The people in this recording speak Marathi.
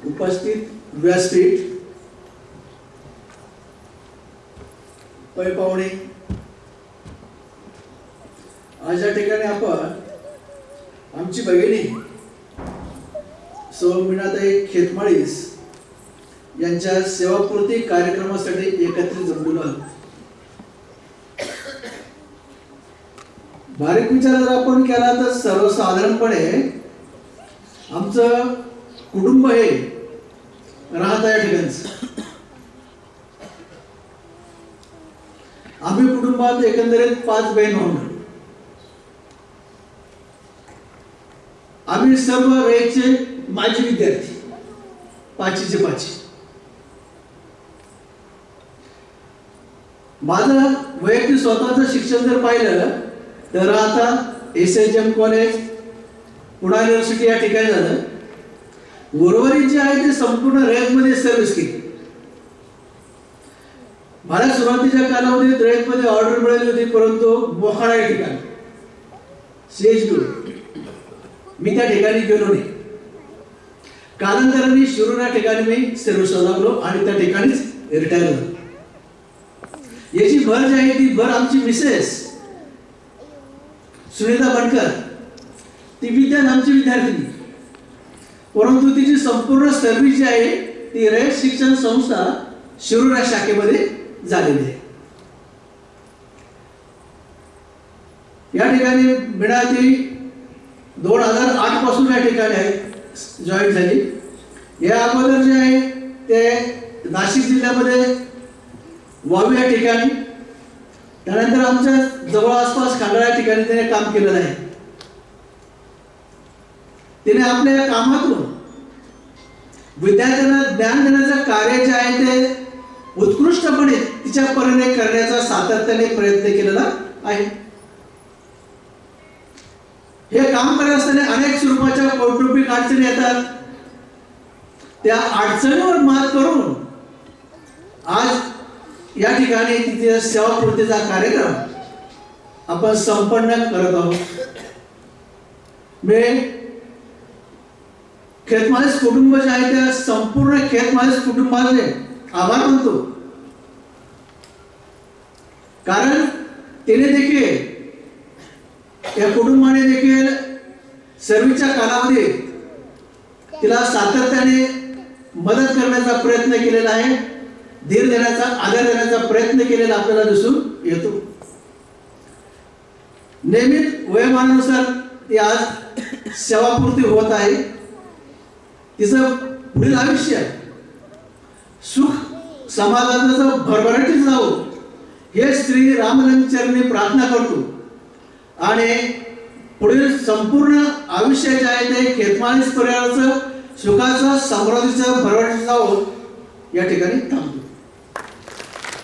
उपस्थित व्यासपीठ, पै पाहुणे, आज या ठिकाणी आपण आमची भगिनी सौ मीनाताई खेतमाळीस यांच्या सेवापूर्ती कार्यक्रमासाठी एकत्रित जमलेलो आहोत. बारीक विचार जर आपण केला तर सर्वसाधारणपणे आमचं कुटुंब हे राहता या ठिकाणचं. आम्ही कुटुंबात एकंदरीत 5 बहीण भाऊ. आम्ही सर्व वेळचे माजी विद्यार्थी, 5चे 5. माझं वैयक्तिक स्वतःचं शिक्षण जर पाहिलं तर आता SHM कॉलेज, पुणे युनिव्हर्सिटी या ठिकाणी झालं. उर्वरित जे आहे ते संपूर्ण रयतमध्ये सर्व्हिस केली. मला सुरुवातीच्या कालावधीत रयतमध्ये ऑर्डर मिळाली होती, परंतु मोखाडा या ठिकाणी CHB मी त्या ठिकाणी गेलो नाही. कालांतराने शिरूर या ठिकाणी मी सर्व्हिसला लागलो आणि त्या ठिकाणीच रिटायर झालो. याची भर जी आहे ती भर आमची मिसेस सुनीता बनकर, ती विद्यान आमची विद्यार्थिनी, परंतु तिची संपूर्ण सर्व्हिस जी आहे ती रयत शिक्षण संस्था शिरूर या शाखेमध्ये झालेली आहे. या ठिकाणी मीनाताई 2008 पासून या ठिकाणी आहे जॉईन झाली. या अगोदर जे आहे ते नाशिक जिल्ह्यामध्ये वावी या ठिकाणी, त्यानंतर आमच्या जवळ आसपास खंडाळा या ठिकाणी त्याने काम केलेलं आहे. तिने आपल्या कामातून विद्यार्थ्यांना ज्ञान देण्याचं कार्य जे आहे ते उत्कृष्टपणे तिच्या परीने करण्याचा सातत्याने प्रयत्न केलेला आहे. हे काम करत असताना अनेक स्वरूपाच्या कौटुंबिक अडचणी येतात. त्या अडचणीवर मात करून आज या ठिकाणी तिथे सेवापूर्तीचा कार्यक्रम आपण संपन्न करत आहोत. मी खेतमाळीस कुटुंब जे आहे त्या संपूर्ण खेतमाळीस कुटुंबाचे आभार मानतो, कारण तिने देखील, या कुटुंबाने देखील सर्व्हिसच्या कालावधीत तिला सातत्याने मदत करण्याचा प्रयत्न केलेला आहे. धीर देण्याचा, आदर देण्याचा प्रयत्न केलेला आपल्याला दिसून येतो. नियमित वयोमानानुसार ती आज सेवापूर्ती होत आहे. तिचं पुढील आयुष्य सुख समाधानाचं भरभराटीत जावं हे श्री रामचरणी प्रार्थना करतो आणि पुढील संपूर्ण आयुष्य जे आहे ते खेतमाळीस परिवाराचं सुखाचं, समृद्धीचं, भरभराटीत जावं या ठिकाणी थांबतो.